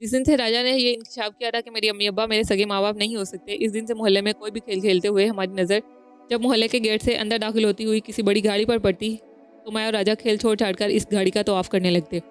जिस दिन से राजा ने ये इंकशाफ किया था कि मेरी अम्मी अब्बा मेरे सगे माँ-बाप नहीं हो सकते, इस दिन से मोहल्ले में कोई भी खेल खेलते हुए हमारी नज़र जब मोहल्ले के गेट से अंदर दाखिल होती हुई किसी बड़ी गाड़ी पर पड़ती, तो मैं और राजा खेल छोड़-छाड़ कर इस गाड़ी का तौवाफ़ करने लगते।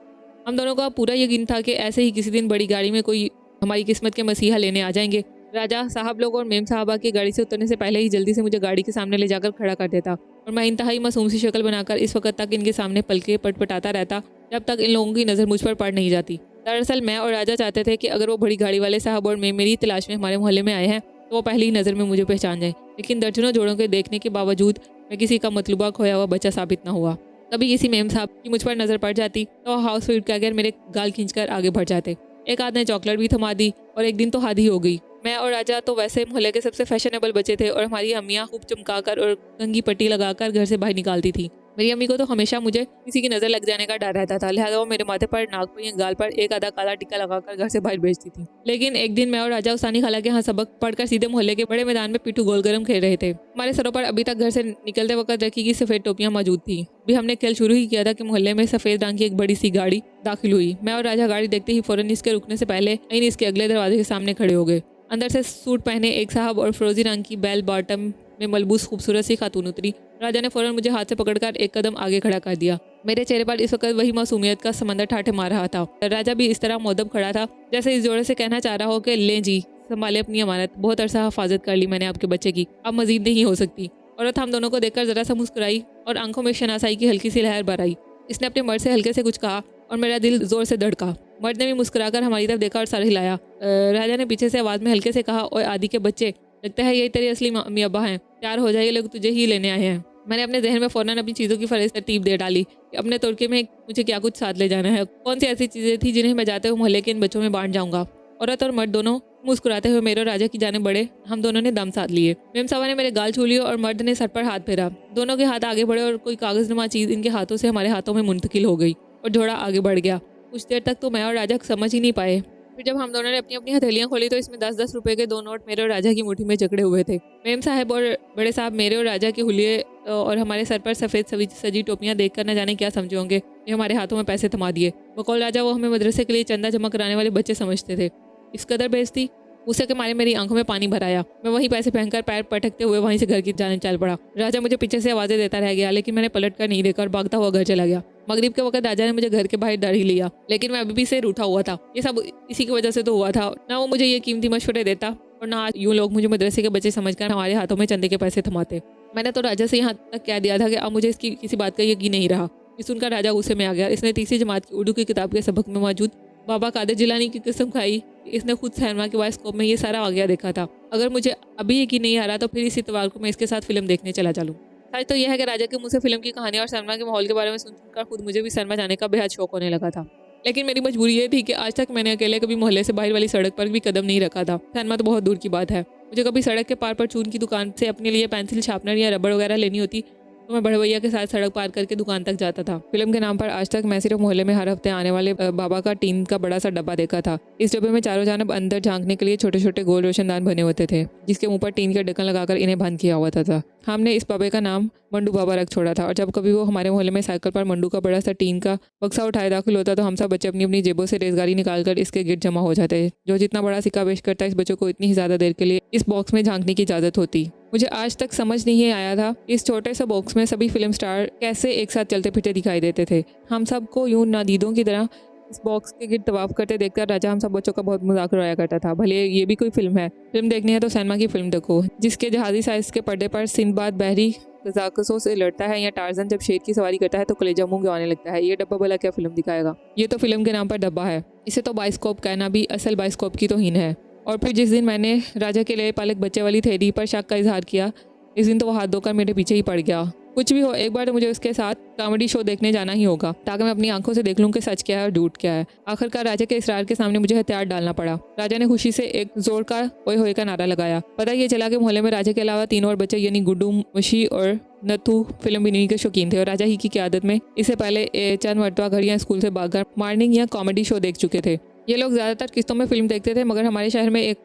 हम दोनों का पूरा यकीन था कि ऐसे ही किसी दिन बड़ी गाड़ी में कोई हमारी किस्मत के मसीहा लेने आ जाएँगे। राजा साहब लोग और मेम साहबा की गाड़ी से उतरने से पहले ही जल्दी से मुझे गाड़ी के सामने ले जाकर खड़ा कर देता और मैं इंतहाई मासूम सी शक्ल बनाकर इस वक़्त तक इनके सामने पलके पटपटाता रहता, जब तक इन लोगों की नज़र मुझ पर पड़ नहीं जाती। दरअसल मैं और राजा चाहते थे कि अगर वो बड़ी गाड़ी वाले साहब और मैं मेरी तलाश में हमारे मोहल्ले में आए हैं, तो वो पहली ही नज़र में मुझे पहचान जाएँ। लेकिन दर्जनों जोड़ों के देखने के बावजूद मैं किसी का मतलूबा खोया हुआ बच्चा साबित न हुआ। कभी किसी मेम साहब की मुझ पर नज़र पड़ जाती तो हाउस स्वीट कहकर मेरे गाल खींचकर आगे बढ़ जाते। एक आध ने चॉकलेट भी थमा दी और एक दिन तो हद ही हो गई। मैं और राजा तो वैसे मोहल्ले के सबसे फैशनेबल बच्चे थे और हमारी अम्मियाँ खूब चमकाकर और कंघी पट्टी लगाकर घर से बाहर निकालती थी। मेरी अम्मी को तो हमेशा मुझे किसी की नज़र लग जाने का डर रहता था, लिहाजा वो मेरे माथे पर, नाक पर या गाल पर एक आधा काला टिक्का लगाकर घर से बाहर भेजती थी। लेकिन एक दिन मैं और राजा उसानी खाला के यहाँ सबक पढ़कर सीधे मोहल्ले के बड़े मैदान में पिट्ठू गोल गरम खेल रहे थे। हमारे सरों पर अभी तक घर से निकलते वक्त रखी गई सफ़ेद टोपियाँ मौजूद थी। अभी हमने खेल शुरू ही किया था कि मोहल्ले में सफ़ेद रंग की एक बड़ी सी गाड़ी दाखिल हुई। मैं और राजा गाड़ी देखते ही फ़ौरन इसके रुकने से पहले इसके अगले दरवाजे के सामने खड़े हो गए। अंदर से सूट पहने एक साहब और फिरोजी रंग की बेल बॉटम में मलबूस खूबसूरत सी खातून उतरी। राजा ने फौरन मुझे हाथ से पकड़कर एक कदम आगे खड़ा कर दिया। मेरे चेहरे पर इस वक्त वही मासूमियत का समंदर ठाठे मार रहा था। राजा भी इस तरह मुअद्दब खड़ा था जैसे इस जोड़े से कहना चाह रहा हो कि लें जी, संभाले अपनी अमानत, बहुत अरसा हिफाजत कर ली मैंने आपके बच्चे की, अब मजीद नहीं हो सकती। औरत हम दोनों को देखकर जरा सा मुस्कुराई और आंखों में शनासाई की हल्की सी लहर भर आई। इसने अपने मर्द से हल्के से कुछ कहा और मेरा दिल जोर से धड़का। मर्द ने भी मुस्कुराकर हमारी तरफ देखा और सर हिलाया। राजा ने पीछे से आवाज़ में हल्के से कहा, ओए आदि के बच्चे, लगता है यही तेरे असली अम्मी अब्बा हैं, तैयार हो जाइए, लोग तुझे ही लेने आए हैं। मैंने अपने जहन में फ़ौरन अपनी चीज़ों की फहरिस्त तरतीब दे डाली कि अपने तुर्के में मुझे क्या कुछ साथ ले जाना है, कौन सी ऐसी चीज़ें थी जिन्हें मैं जाते हुए मोहल्ले के इन बच्चों में बांट जाऊँगा। औरत और मर्द दोनों मुस्कुराते हुए मेरे और राजा की जाने बढ़े। हम दोनों ने दम साध लिए। मेम साहबा ने मेरे गाल छू लिए और मर्द ने सर पर हाथ फेरा। दोनों के हाथ आगे बढ़े और कोई कागज़नुमा चीज़ इनके हाथों से हमारे हाथों में मुंतकिल हो गई और झोड़ा आगे बढ़ गया। कुछ देर तक तो मैं और राजा समझ ही नहीं पाए। फिर जब हम दोनों ने अपनी अपनी हथेलियाँ खोली तो इसमें 10-10 रुपए के 2 नोट मेरे और राजा की मुट्ठी में जकड़े हुए थे। मेम साहब और बड़े साहब मेरे और राजा के हुलिये और हमारे सर पर सफ़ेद सजी टोपियाँ देखकर न जाने क्या समझे होंगे कि हमारे हाथों में पैसे थमा दिए। बकौल राजा वो हमें मदरसे के लिए चंदा जमा कराने वाले बच्चे समझते थे। इस कदर बेइज्जती गुस्से के मारे मेरी आंखों में पानी भर आया। मैं वहीं पैसे फेंककर पैर पटकते हुए वहीं से घर की जाने चल पड़ा। राजा मुझे पीछे से आवाज़ें देता रह गया, लेकिन मैंने पलट कर नहीं देखा और भागता हुआ घर चला गया। मगरिब के वक्त राजा ने मुझे घर के बाहर डर ही लिया, लेकिन मैं अभी भी से रूठा हुआ था। ये सब इसी की वजह से तो हुआ था। ना वो मुझे ये कीमती मशवरे देता और ना आज यूँ लोग मुझे मदरसे के बच्चे समझकर हमारे हाथों में चंदे के पैसे थमाते। मैंने तो राजा से यहाँ तक कह दिया था कि अब मुझे इसकी किसी बात का यकीन नहीं रहा। ये सुनकर राजा गुस्से में आ गया। इसने तीसरी जमात की उर्दू की किताब के सबक में मौजूद बाबा कादिर जिलानी की कसम खाई। इसने खुद सिनेमा के बायोस्कोप में ये सारा वाक़या देखा था। अगर मुझे अभी यकीन नहीं आ रहा तो फिर इस इतवार को मैं इसके साथ फिल्म देखने चला चलूँ। सच तो यह है कि राजा के मुँह से फिल्म की कहानी और सिनेमा के माहौल के बारे में सुनकर खुद मुझे भी सिनेमा जाने का बेहद शौक होने लगा था। लेकिन मेरी मजबूरी ये थी कि आज तक मैंने अकेले कभी मोहल्ले से बाहर वाली सड़क पर भी कदम नहीं रखा था। सिनेमा तो बहुत दूर की बात है। मुझे कभी सड़क के पार पर चून की दुकान से अपने लिए पेंसिल, शार्पनर या रबड़ वगैरह लेनी होती तो मैं बड़े भैया के साथ सड़क पार करके दुकान तक जाता था। फिल्म के नाम पर आज तक मैं सिर्फ मोहल्ले में हर हफ्ते आने वाले बाबा का टीन का बड़ा सा डब्बा देखा था। इस डब्बे में चारों जानब अंदर झांकने के लिए छोटे छोटे गोल रोशनदान बने होते थे, जिसके मुंह पर टीन के ढक्कन लगाकर इन्हें बंद किया हुआ था। हमने इस बाबे का नाम मंडू बाबा रख छोड़ा था और जब कभी वो हमारे मोहल्ले में साइकिल पर मंडू का बड़ा सा टीन का बक्सा उठाए दाखिल होता तो हम सब बच्चे अपनी अपनी जेबों से रेजगारी निकालकर इसके गिर्द जमा हो जाते। जो जितना बड़ा सिक्का पेश करता इस बच्चों को इतनी ही ज़्यादा देर के लिए इस बॉक्स में झांकने की इजाज़त होती। मुझे आज तक समझ नहीं आया था इस छोटे से बॉक्स में सभी फिल्म स्टार कैसे एक साथ चलते फिरते दिखाई देते थे। हम सबको यूं नादीदों की तरह इस बॉक्स के गिर्द तवाफ करते देखकर राजा हम सब बच्चों का बहुत मजाक उड़ाया करता था। भले ये भी कोई फिल्म है, फिल्म देखनी है तो सिनेमा की फिल्म देखो, जिसके जहाजी साइज के पर्दे पर सिंदबाद बहरी कजाकसों से लड़ता है या टार्जन जब शेर की सवारी करता है तो कलेजा मुंह आने लगता है। ये डब्बा भला क्या फिल्म दिखाएगा? ये तो फिल्म के नाम पर डब्बा है, इसे तो बाइस्कोप कहना भी असल बाइस्कोप की तौहीन है। और फिर जिस दिन मैंने राजा के लिए पालक बच्चे वाली थेरी पर शक का इजहार किया, इस दिन तो वो हाथ धोकर मेरे पीछे ही पड़ गया। कुछ भी हो, एक बार तो मुझे उसके साथ कॉमेडी शो देखने जाना ही होगा ताकि मैं अपनी आंखों से देख लूं कि सच क्या है और झूठ क्या है। आखिरकार राजा के इसरार के सामने मुझे हथियार डालना पड़ा। राजा ने खुशी से एक जोर का ओए होए का नारा लगाया। पता ये चला कि मोहल्ले में राजा के अलावा 3 और बच्चे यानी गुड्डू, मुशी और नथु फिल्म बिनने के शौकीन थे और राजा ही की क़यादत में इससे पहले चंद मरतबा घर या स्कूल से भागकर मॉर्निंग या कॉमेडी शो देख चुके थे। ये लोग ज़्यादातर किस्तों में फिल्म देखते थे, मगर हमारे शहर में एक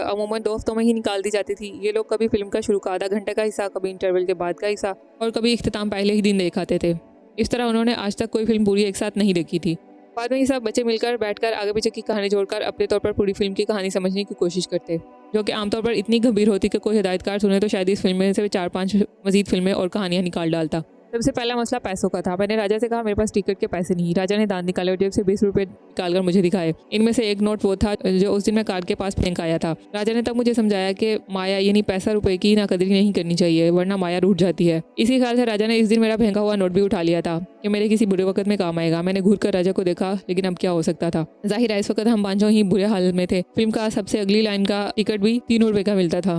अमूमन 2 हफ्तों में ही निकाल दी जाती थी। ये लोग कभी फिल्म का शुरू का आधा घंटे का हिस्सा, कभी इंटरवल के बाद का हिस्सा और कभी इख्तिताम पहले ही दिन देखाते थे। इस तरह उन्होंने आज तक कोई फिल्म पूरी एक साथ नहीं देखी थी। बाद में ये सब बच्चे मिलकर बैठकर आगे पीछे की कहानी जोड़कर अपने तौर पर पूरी फिल्म की कहानी समझने की कोशिश करते, जो कि आमतौर पर इतनी गंभीर होती कि कोई हिदायतकार सुने तो शायद इस फिल्म में से 4-5 मजीद फिल्में और कहानियां निकाल डालता। सबसे पहला मसला पैसों का था। मैंने राजा से कहा मेरे पास टिकट के पैसे नहीं। राजा ने दांत निकाले और जेब से 20 रुपए निकालकर मुझे दिखाए। इनमें से एक नोट वो था जो उस दिन मैं कार के पास फेंक आया था। राजा ने तब मुझे समझाया कि माया यानी पैसा रुपए की नाकदरी नहीं करनी चाहिए, वरना माया रूठ जाती है। इसी ख्याल से राजा ने इस दिन मेरा फेंका हुआ नोट भी उठा लिया था कि मेरे किसी बुरे वक्त में काम आएगा। मैंने घूर कर राजा को देखा, लेकिन अब क्या हो सकता था। जाहिर है इस वक्त हम पांचों ही बुरे हाल में थे। फिल्म का सबसे अगली लाइन का टिकट भी 3 रुपए का मिलता था।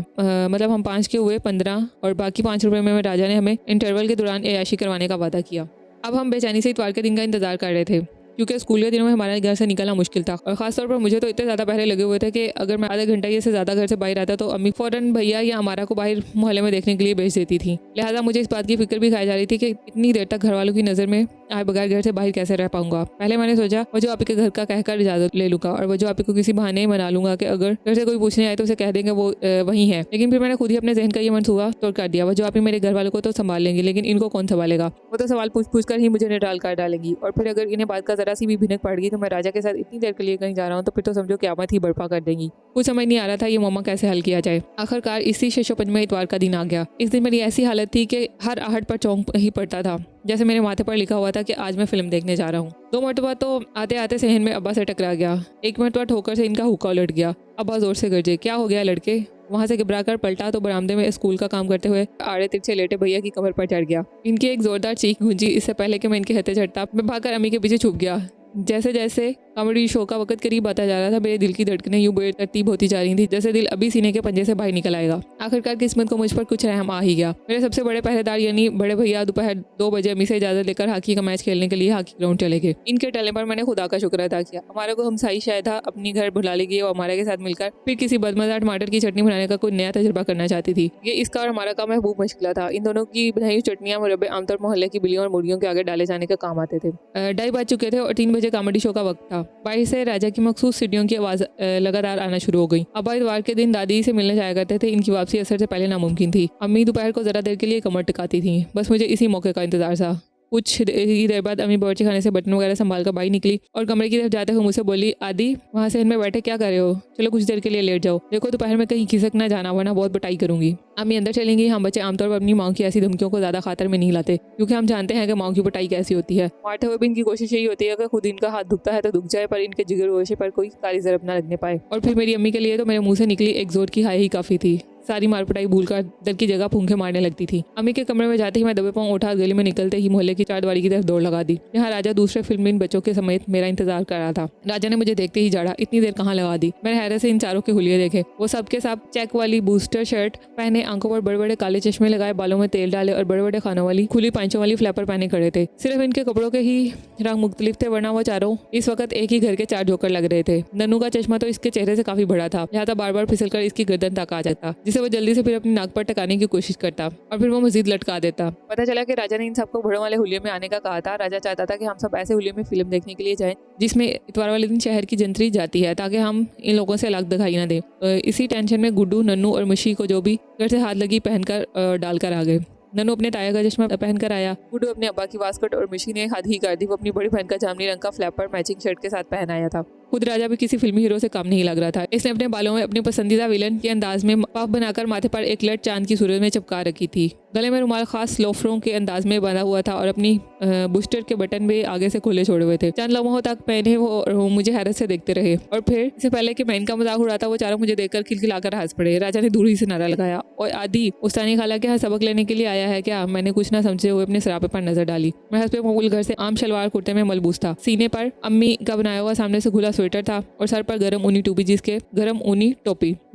मतलब हम 5 के हुए 15 और बाकी 5 रुपए में राजा ने हमें इंटरवल के दौरान ऐयाशी करवाने का वादा किया। अब हम बेचैनी से इतवार के दिन का इंतजार कर रहे थे, क्योंकि स्कूल के दिनों में हमारे घर से निकलना मुश्किल था और खासतौर पर मुझे तो इतने ज़्यादा पहले लगे हुए थे कि अगर मैं आधा घंटा या से ज़्यादा घर से बाहर आता तो अम्मी फ़ौरन भैया या हमारा को बाहर मोहल्ले में देखने के लिए भेज देती थी। लिहाजा मुझे इस बात की फिक्र भी खाई जा रही थी कि इतनी देर तक घर वालों की नज़र में आए बगैर घर से बाहर कैसे रह पाऊंगा। पहले मैंने सोचा वजह आपी के घर का कहकर इजाज़त ले लूँगा और वजह आपी को किसी बहाने मना लूँगा कि अगर घर से कोई पूछने आए तो उसे कह देंगे वो वहीं है। लेकिन फिर मैंने खुद ही अपने जहन का ये मंसूबा तोड़ कर दिया। वजह आपी मेरे घर वालों को तो संभाल लेंगी, लेकिन इनको कौन संभालेगा? वो तो सवाल पूछ कर ही मुझे निडाल कर डालेंगी और फिर अगर इन्हें बात का जरा सी भी भिनक पड़ गई तो मैं राजा के साथ इतनी देर के लिए कहीं जा रहा हूँ तो फिर तो समझो क़यामत ही बर्पा कर देंगी। कुछ समझ नहीं आ रहा था ये मामा कैसे हल किया जाए। आखिरकार इसी 605वें इतवार का दिन आ गया। इस दिन मेरी ऐसी हालत थी कि हर आहट पर चौंक ही पड़ता था, जैसे मेरे माथे पर लिखा हुआ था कि आज मैं फिल्म देखने जा रहा हूँ। 2 मरतबा तो आते आते सहन में अब्बा से टकरा गया। एक मरतबा ठोकर से इनका हुक्का उलट गया। अब्बा जोर से गरजे, क्या हो गया लड़के? वहाँ से घबरा कर पलटा तो बरामदे में स्कूल का काम करते हुए आड़े तिरछे लेटे भैया की कमर पर चढ़ गया। इनकी एक जोरदार चीख गूंजी। इससे पहले कि मैं इनके हथे चढ़ता मैं भागकर अम्मी के पीछे छुप गया। जैसे जैसे कॉमेडी शो का वक्त करीब आता जा रहा था, मेरे दिल की धड़कनें यूं बेतरतीब होती जा रही थी, जैसे दिल अभी सीने के पंजे से बाहर निकल आएगा। आखिरकार किस्मत को मुझ पर कुछ रहम आ ही गया। मेरे सबसे बड़े पहरेदार यानी बड़े भैया दोपहर 2 बजे अम्मी से इजाजत लेकर हॉकी का मैच खेलने के लिए हॉकी ग्राउंड चले गए। इनके टले पर मैंने खुदा का शुक्र अदा किया। हमारे को हमसाई शायद अपनी घर बुला लेगी और हमारे के साथ मिलकर फिर किसी बदमजा टमाटर की चटनी बनाने का कोई नया तजुर्बा करना चाहती थी। ये इसका और हमारा काम महबूब मशकिल था। इन दोनों की बनाई हुई चटनियाँ मुरब्बे आमतौर मोहल्ले की बिल्लियों और मुर्गियों के आगे डाले जाने का काम आते थे। 2:30 बज चुके थे और 3 बजे कॉमेडी शो का वक्त था। बाहर से राजा की मखसूस सीढ़ियों की आवाज़ लगातार आना शुरू हो गई। अब्बा इतवार के दिन दादी से मिलने जाया करते थे। इनकी वापसी असर से पहले नामुमकिन थी। अम्मी दोपहर को ज़रा देर के लिए कमर टिकाती थी। बस मुझे इसी मौके का इंतजार था। कुछ ही देर बाद अम्मी बावर्ची खाने से बर्तन वगैरह संभाल कर बाहर निकली और कमरे की तरफ जाते हुए मुझसे बोली, आदि वहाँ से इनमें बैठे क्या कर रहे हो? चलो कुछ देर के लिए लेट जाओ। देखो दोपहर में कहीं खिसक ना जाना, वरना बहुत पिटाई करूंगी। अम्मी अंदर चलेंगी। हम बच्चे आमतौर पर अपनी माँ की ऐसी धमकियों को ज़्यादा खातर में नहीं लाते, क्योंकि हम जानते हैं कि माँ की पिटाई कैसी होती है। मारते हुए भी इनकी कोशिश यही होती है कि खुद इनका हाथ दुखता है तो दुख जाए, पर इनके जिगर गोशे पर कोई कारी ज़रब ना लगने पाए। और फिर मेरी अम्मी के लिए तो मेरे मुँह से निकली एक जोर की हाय ही काफ़ी थी। सारी मार पिटाई भूलकर दर की जगह फूंके मारने लगती थी। अम्मी के कमरे में जाते ही मैं दबे पांव उठा गली में निकलते ही मोहल्ले की चारदीवारी की तरफ दौड़ लगा दी, जहाँ राजा दूसरे फिल्मी बच्चों के समेत मेरा इंतजार कर रहा था। राजा ने मुझे देखते ही झाड़ा, इतनी देर कहाँ लगा दी? मैंने हैरत से इन चारों के हुलिये देखे। वो सबके सब चेक वाली बूस्टर शर्ट पहने, आंखों पर बड़े बड़े काले चश्मे लगाए, बालों में तेल डाले और बड़े बड़े खानों वाली खुली पांचों वाली फ्लैपर पहने खड़े थे। सिर्फ इनके कपड़ों के ही रंग मुख्तलिफ थे, वरना वो चारों इस वक्त एक ही घर के 4 जोकर लग रहे थे। नन्नू का चश्मा तो इसके चेहरे से काफी बड़ा था, लिहाजा बार बार फिसल कर इसकी गर्दन तक आ जाता, जिसे वो जल्दी से फिर अपनी नाक पर टकाने की कोशिश करता और फिर वो मजीद लटका देता। पता चला कि राजा ने इन सबको बड़ों वाले हुलिये में आने का कहा था। राजा चाहता था कि हम सब ऐसे हुलिये में फिल्म देखने के लिए जाएं जिसमें इतवार वाले दिन शहर की जंतरी जाती है, ताकि हम इन लोगों से अलग दिखाई ना दे। इसी टेंशन में गुड्डू, नन्नू और मुशी को जो भी घर से हाथ लगी पहनकर डालकर आ गए। नन्नू अपने ताया का चश्मा पहनकर आया, गुड्डू अपने अब्बा की वास्कट और मुशी ने हद ही कर दी। वो अपनी बड़ी बहन का जामनी रंग का फ्लैपर मैचिंग शर्ट के साथ पहन आया था। खुद राजा भी किसी फिल्मी हीरो से कम नहीं लग रहा था। इसने अपने बालों में अपनी पसंदीदा विलन के अंदाज में पफ बनाकर माथे पर एक लट चांद की सूरत में चिपका रखी थी। गले में रुमाल खास लोफरों के अंदाज में बंधा हुआ था और अपनी बूस्टर के बटन भी आगे से खुले छोड़े हुए थे। चंद लम्हों तक पहने वो मुझे हैरत से देखते रहे और फिर इससे पहले कि मैं इनका मजाक उड़ाता वो चारों मुझे देखकर खिलखिलाकर हंस पड़े। राजा ने दूर ही से नारा लगाया, और आदि उस्तानी खाला के यहाँ सबक लेने के लिए आया है क्या? मैंने कुछ ना समझे हुए अपने सरापे पर नजर डाली। मैं हंसपे मकबूल घर से आम शलवार कुर्ते में मलबूस था। सीने पर अम्मी का बनाया हुआ सामने से खुला स्वेटर था और सर पर गरम ऊनी टोपी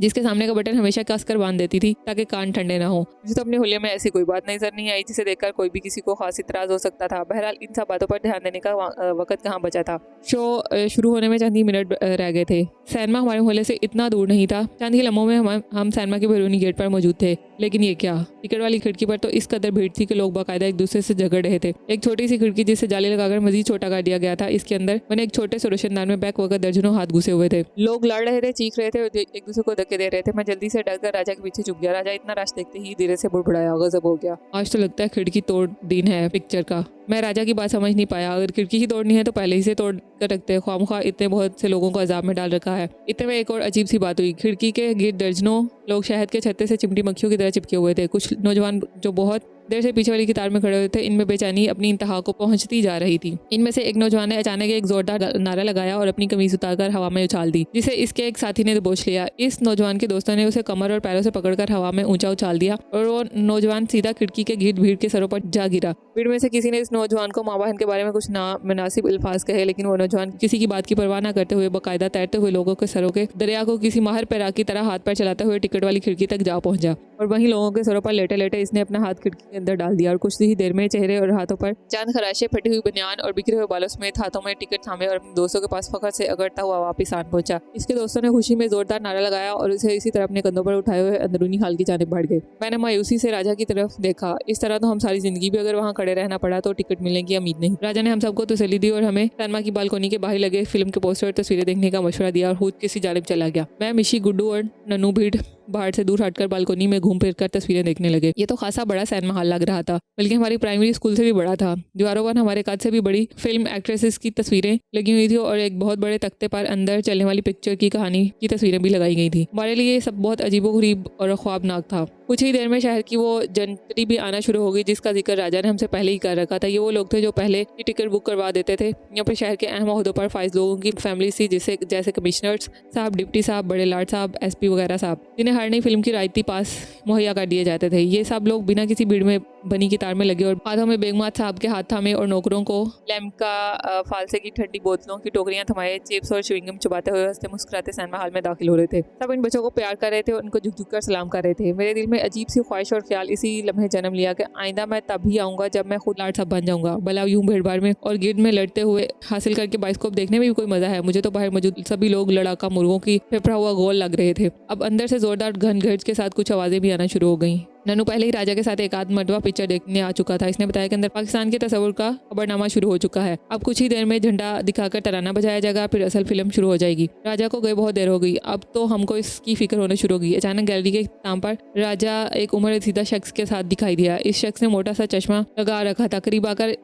जिसके सामने का बटन हमेशा कसकर बांध देती थी ताकि कान ठंडे ना हो। मुझे तो अपने हुलिये में ऐसी कोई बात नजर नहीं आई जिसे देखकर कोई भी किसी को खास इतराज हो सकता था। बहरहाल इन सब बातों पर ध्यान देने का वक्त कहाँ बचा था। शो शुरू होने में चंद ही मिनट रह गए थे। सैनमा हमारे मोहल्ले से इतना दूर नहीं था। चंद ही लम्हों में हम सैनमा के बैरूनी गेट पर मौजूद थे। लेकिन ये क्या, टिकट वाली खिड़की पर तो इस कदर भीड़ थी कि लोग बाकायदा एक दूसरे से झगड़ रहे थे। एक छोटी सी खिड़की जिसे जाली लगाकर मजीद छोटा कर दिया गया था, इसके अंदर मैंने एक छोटे से रोशनदान में बैक वगैरह दर्जनों हाथ घुसे हुए थे। लोग लड़ रहे थे, चीख रहे थे और एक दूसरे को धक्के दे रहे थे। मैं जल्दी से डरकर राजा के पीछे छुप गया। राजा इतना रश देखते ही धीरे से बुड़बुड़ाया, गजब हो गया, आज तो लगता है खिड़की तोड़ दिन है पिक्चर का। मैं राजा की बात समझ नहीं पाया। अगर खिड़की ही तोड़नी है तो पहले ही से तोड़ कर रखते हैं, ख्वामख्वाह इतने बहुत से लोगों को अजाब में डाल रखा है। इतने में एक और अजीब सी बात हुई। खिड़की के गिर्द दर्जनों लोग शहद के छत्ते से चिमटी मक्खियों की तरह चिपके हुए थे। कुछ नौजवान जो बहुत देर से पीछे वाली कतार में खड़े हुए थे, इनमें बेचैनी अपनी इंतहा को पहुंचती जा रही थी। इनमें से एक नौजवान ने अचानक एक जोरदार नारा लगाया और अपनी कमीज उतारकर हवा में उछाल दी, जिसे इसके एक साथी ने दबोच लिया। इस नौजवान के दोस्तों ने उसे कमर और पैरों से पकड़कर हवा में ऊंचा उछाल दिया और वो नौजवान सीधा खिड़की के गिर्द भीड़ के सरों पर जा गिरा। भीड़ में से किसी ने इस नौजवान को माँ बहन के बारे में कुछ नामुनासिब अल्फाज कहे, लेकिन वो नौजवान किसी की बात की परवाह न करते हुए बाकायदा तैरते हुए लोगों के सरों के दरिया को किसी माहिर पैराक की तरह हाथ पैर चलाते हुए टिकट वाली खिड़की तक जा पहुंचा और वहीं लोगों के सरों पर लेटे लेटे इसने अपना हाथ खिड़की के अंदर डाल दिया और कुछ ही देर में चेहरे और हाथों पर चांद खराशे, फटी हुई बनियान और बिखरे हुए बालों समेत हाथों में टिकट थामे और अपने दोस्तों के पास फखर से अगड़ता हुआ वापस आन पहुंचा। इसके दोस्तों ने खुशी में जोरदार नारा लगाया और उसे इसी तरह अपने कंधों पर उठाए हुए अंदरूनी हाल की जानिब बढ़ गए। मैंने मायूसी से राजा की तरफ देखा। इस तरह तो हम सारी जिंदगी भी अगर वहाँ खड़े रहना पड़ा तो टिकट मिलने की उम्मीद नहीं। राजा ने हम सबको तसल्ली दी और हमें सैनमा की बालकोनी के बाहर लगे फिल्म के पोस्टर और तस्वीरें देखने का मशवरा दिया और खुद किसी जानिब चला गया। मैं, मिशी, गुड्डू और नन्नू भीड़ बाहर से दूर हटकर बालकोनी में घूम फिर कर तस्वीरें देखने लगे। ये तो खासा बड़ा सिनेमा हॉल लग रहा था, बल्कि हमारी प्राइमरी स्कूल से भी बड़ा था। दीवारों पर हमारे काद से भी बड़ी फिल्म एक्ट्रेसेस की तस्वीरें लगी हुई थी और एक बहुत बड़े तख्ते पर अंदर चलने वाली पिक्चर की कहानी की तस्वीरें भी लगाई गई थी। हमारे लिए ये सब बहुत अजीबोगरीब और ख्वाबनाक था। कुछ ही देर में शहर की वो जनतरी भी आना शुरू हो गई जिसका जिक्र राजा ने हमसे पहले ही कर रखा था। ये वो लोग थे जो पहले ही टिकट बुक करवा देते थे। यहाँ पे शहर के अहम ओहदों पर फाइज लोगों की फैमिली थी, जैसे कमिश्नर्स साहब, डिप्टी साहब, बड़े लाट साहब, SP वगैरह साहब, जिन्हें हर नई फिल्म की रायती पास मुहैया कर दिए जाते थे। ये सब लोग बिना किसी भीड़ में बनी की तार में लगे और हाथों में बेगमात साहब के हाथ थामे और नौकरों को लेमका फालसे की ठंडी बोतलों की टोकरियां थमाए चिप्स और च्युइंगम चबाते हुए हंसते मुस्कुराते सिनेमा हॉल में दाखिल हो रहे थे। सब इन बच्चों को प्यार कर रहे थे और उनको झुक झुक कर सलाम कर रहे थे। मेरे दिल में अजीब सी ख्वाहिश और ख्याल इसी लम्हे जन्म लिया कि आइंदा मैं तभी आऊँगा जब मैं खुद लाट साहब बन जाऊँगा। भला यूं भीड़ भाड़ में और गिर्द में लड़ते हुए हासिल करके बाइस्कोप देखने में भी कोई मजा है। मुझे तो बाहर मौजूद सभी लोग लड़ाका मुर्गों की फेफड़ा हुआ गोल लग रहे थे। अब अंदर से जोरदार घनघट के साथ कुछ आवाजें भी आना शुरू हो गई। नन्नू पहले ही राजा के साथ एक आध मरतबा पिक्चर देखने आ चुका था। इसने बताया कि अंदर पाकिस्तान के तस्वुर का खबरनामा शुरू हो चुका है। अब कुछ ही देर में झंडा दिखाकर तराना बजाया जाएगा, फिर असल फिल्म शुरू हो जाएगी। राजा को गए बहुत देर हो गई। अब तो हमको इसकी फिक्र होने शुरू हो गई। अचानक गैलरी के ताम पर राजा एक उम्र रसीदा शख्स के साथ दिखाई दिया। इस शख्स ने मोटा सा चश्मा लगा रखा था। करीब आकर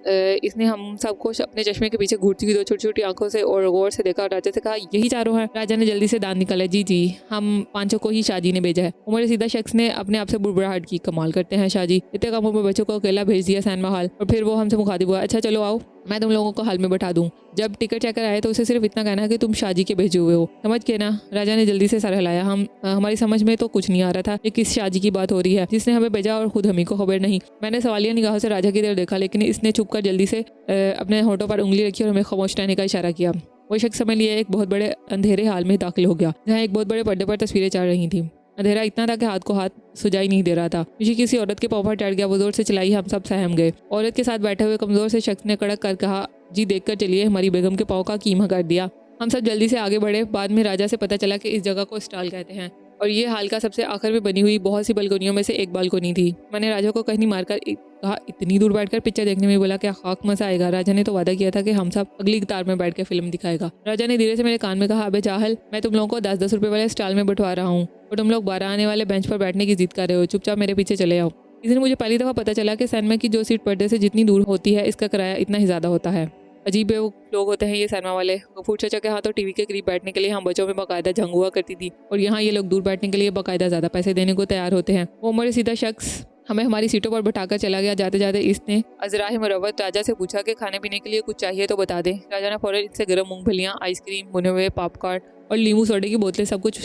इसने हम सबको अपने चश्मे के पीछे घूरती हुई दो छोटी छोटी आंखों से और गौर से देखा और राजा से कहा, यही चारों हैं। राजा ने जल्दी से दांत निकाला, जी जी, हम पांचों को ही शाहजी ने भेजा है। उम्र रसीदा शख्स ने अपने आप से बुड़बुड़ाहट की, कमाल करते हैं शाहजी, इतने कम उम्र में बच्चों को अकेला भेज दिया सिनेमा हॉल। और फिर वो हमसे मुखातिब हुआ, अच्छा चलो आओ, मैं तुम लोगों को हॉल में बैठा दूं। जब टिकट चेकर आए तो उसे सिर्फ इतना कहना है कि तुम शाहजी के भेजे हुए हो, समझ के ना। राजा ने जल्दी से सर हिलाया। हमारी समझ में तो कुछ नहीं आ रहा था ये किस शाहजी की बात हो रही है जिसने हमें भेजा और खुद हमी को खबर नहीं। मैंने सवालिया निगाहों से राजा की तरफ देखा, लेकिन इसने छुपकर जल्दी से अपने होठों पर उंगली रखी और हमें खामोश रहने का इशारा किया। वो शख्स समय लिए एक बहुत बड़े अंधेरे हाल में दाखिल हो गया जहाँ एक बहुत बड़े पर्दे पर तस्वीरें चल रही थी। अंधेरा इतना था कि हाथ को हाथ सुझाई नहीं दे रहा था। किसी औरत के पाँव पर टट गया। वो जोर से चलाई, हम सब सहम गए। औरत के साथ बैठे हुए कमजोर से शख्स ने कड़क कर कहा, जी देखकर चलिए, हमारी बेगम के पाँव का कीमा कर दिया। हम सब जल्दी से आगे बढ़े। बाद में राजा से पता चला कि इस जगह को स्टॉल कहते हैं और ये हाल का सबसे आखिर में बनी हुई बहुत सी बालकोनियों में से एक बालकोनी थी। मैंने राजा को कहीं मारकर कहा, इतनी दूर बैठकर पिक्चर देखने में बोला क्या खाक मजा आएगा। राजा ने तो वादा किया था कि हम सब अगली कतार में बैठ के फिल्म दिखाएगा। राजा ने धीरे से मेरे कान में कहा, अबे जाहल, मैं तुम लोगों को 10-10 रुपए वाले स्टॉल में बैठवा रहा हूँ और तुम लोग 12 आने वाले बेंच पर बैठने की जिद कर रहे हो। चुपचाप मेरे पीछे चले आओ। इस दिन मुझे पहली दफ़ा पता चला कि सिनेमा की जो सीट पर्दे से जितनी दूर होती है इसका किराया इतना ही ज़्यादा होता है। अजीब लोग होते हैं ये सिनेमा वाले। गफूर चाचा के हाथ तो टीवी के करीब बैठने के लिए हम बच्चों में बाकायदा जंग हुआ करती थी और यहाँ ये लोग दूर बैठने के लिए बाकायदा ज़्यादा पैसे देने को तैयार होते हैं। वो उम्र सीधा शख्स हमें हमारी सीटों पर बैठाकर चला गया। जाते जाते इसने अजराह मुरव्वत राजा से पूछा कि खाने पीने के लिए कुछ चाहिए तो बता दें। राजा ने फौरन इससे गर्म मूंगफलियाँ, आइसक्रीम, भुने हुए पॉपकॉर्न और नींबू सोडे की बोतलें सब कुछ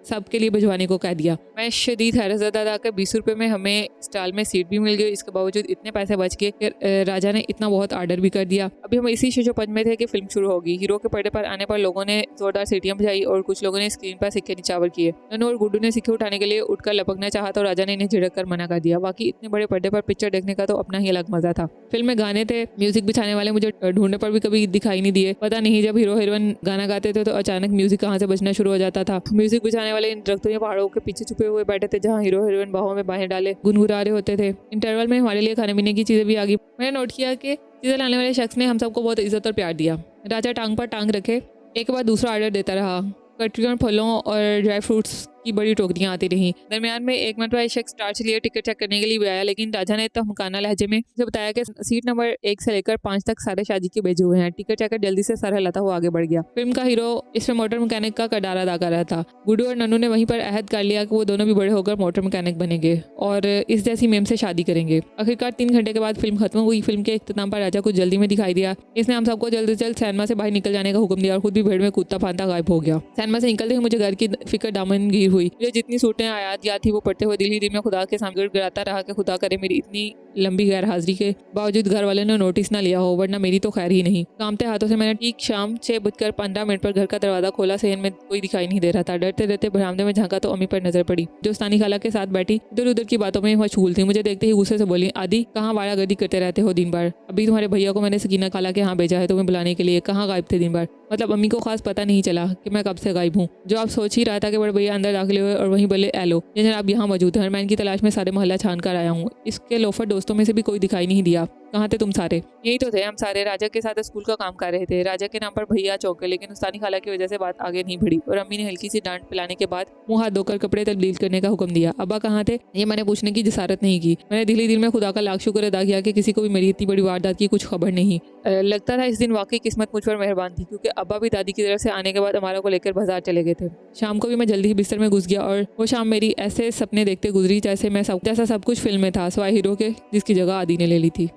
सबके लिए भिजवाने को कह दिया। मैं शदीद हैरतज़दा था कि 20 रुपये में हमें स्टॉल में सीट भी मिल गई। इसके बावजूद इतने पैसे बच के राजा ने इतना बहुत ऑर्डर भी कर दिया। अभी हम इसी शिशोपंज में थे कि फिल्म शुरू होगी। हीरो के पर्दे पर आने पर लोगों ने जोरदार सीटियां बजाई और कुछ लोगों ने स्क्रीन पर सिक्के निछावर किए। नन्नू और गुड्डू ने सिक्के उठाने के लिए उठकर लपकना चाहा तो राजा ने इन्हें झिड़क कर मना कर दिया। बाकी इतने बड़े पर्दे पर पिक्चर देखने का तो अपना ही अलग मजा था। फिल्म में गाने थे, म्यूजिक बिछाने वाले मुझे ढूंढने पर भी कभी दिखाई नहीं दिए। पता नहीं जब हीरो हीरोइन गाना गाते थे तो अचानक म्यूजिक कहाँ से बजना शुरू हो जाता था। म्यूजिक बिछाने वाले इन दरख्तों या पहाड़ों के पीछे छुपे हुए बैठे थे जहाँ हीरो हीरोइन बाहों में बाहें डाले गुनगुना रहे होते थे। इंटरवल में हमारे लिए खाने पीने की चीजें भी आ गई। मैंने नोट किया कि चीजें लाने वाले शख्स ने हम सबको बहुत इज्जत और प्यार दिया। राजा टांग पर टांग रखे एक के बाद दूसरा ऑर्डर देता रहा। कटरियों, फलों और ड्राई फ्रूट्स की बड़ी टोकरियां आती रहीं। दरमियान में 1 मिनट बाद शख्स टार्च लिए टिकट चेक करने के लिए भी आया, लेकिन राजा ने तहमकाना लहजे में उसे बताया कि सीट नंबर 1 से लेकर 5 तक सारे शादी के भेजे हुए हैं। टिकट चेकर जल्दी से सर हिलाता हुआ आगे बढ़ गया। फिल्म का हीरो इसमें मोटर मैकेनिक का किरदार अदा कर रहा था। गुड्डू और नन्नू ने वहीं पर अहद कर लिया कि वो दोनों भी बड़े होकर मोटर मैकेनिक बनेंगे और इस जैसी मेम से शादी करेंगे। आखिरकार 3 घंटे के बाद फिल्म खत्म हुई। फिल्म के इख्तिताम पर राजा को जल्दी में दिखाई दिया। इसने हम सबको जल्द से जल्द सिनेमा से बाहर निकल जाने का हुक्म दिया और खुद भी भीड़ में कूदता फांदता गायब हो गया। सिनेमा से निकलते ही मुझे घर की फिक्र दामनगीर हुई। मुझे जितनी सूटें आयात याद थी वो पढ़ते हुए दिल ही दिल में खुदा के सामने गिड़गिड़ाता रहा कि खुदा करे मेरी इतनी लंबी गैर हाजिरी के बावजूद घर वाले ने नोटिस ना लिया हो, वरना मेरी तो खैर ही नहीं। कामते हाथों से मैंने ठीक शाम 6:15 पर घर का दरवाजा खोला। सहन में कोई दिखाई नहीं दे रहा था। डरते डरते बरामदे में झांका तो अम्मी पर नजर पड़ी, जो स्थानीय खाला के साथ बैठी इधर उधर की बातों में मशगूल थी। मुझे देखते ही गुस्से से बोली, आदि कहाँ वाड़ागर्दी करते रहते हो दिन भर? अभी तुम्हारे भैया को मैंने सकीना खाला के यहाँ भेजा है तुम्हें बुलाने के लिए, कहाँ गायब थे दिन भर? मतलब अम्मी को खास पता नहीं चला कि मैं कब से गायब हूँ। जो आप सोच ही रहा था कि बड़े भैया अंदर दाखिल हुए और वहीं बोले, एलो जनाब आप यहाँ मौजूद हैं, मैं इनकी तलाश में सारे मोहल्ला छान कर आया हूँ। इसके लोफर दोस्तों में से भी कोई दिखाई नहीं दिया। कहाँ थे तुम सारे? यही तो थे हम सारे, राजा के साथ स्कूल का काम कर रहे थे। राजा के नाम पर भैया चौंके, लेकिन उस्तानी खाला की वजह से बात आगे नहीं बढ़ी और अम्मी ने हल्की सी डांट पिलाने के बाद मुंह हाथ धोकर कपड़े तब्दील करने का हुक्म दिया। अब्बा कहाँ थे ये मैंने पूछने की जसारत नहीं की। मैंने दिल ही दिल में खुदा का लाख शुक्र अदा किया कि किसी को भी मेरी इतनी बड़ी वारदात की कुछ खबर नहीं। लगता था इस दिन वाकई किस्मत मुझ पर मेहरबान थी, क्योंकि अब्बा भी दादी की तरफ से आने के बाद हमारा को लेकर बाजार चले गए थे। शाम को भी मैं जल्दी ही बिस्तर में घुस गया और वो शाम मेरी ऐसे सपने देखते गुजरी जैसा सब कुछ फिल्म में था, सिवाय हीरो के जिसकी जगह आदि ने ले ली थी।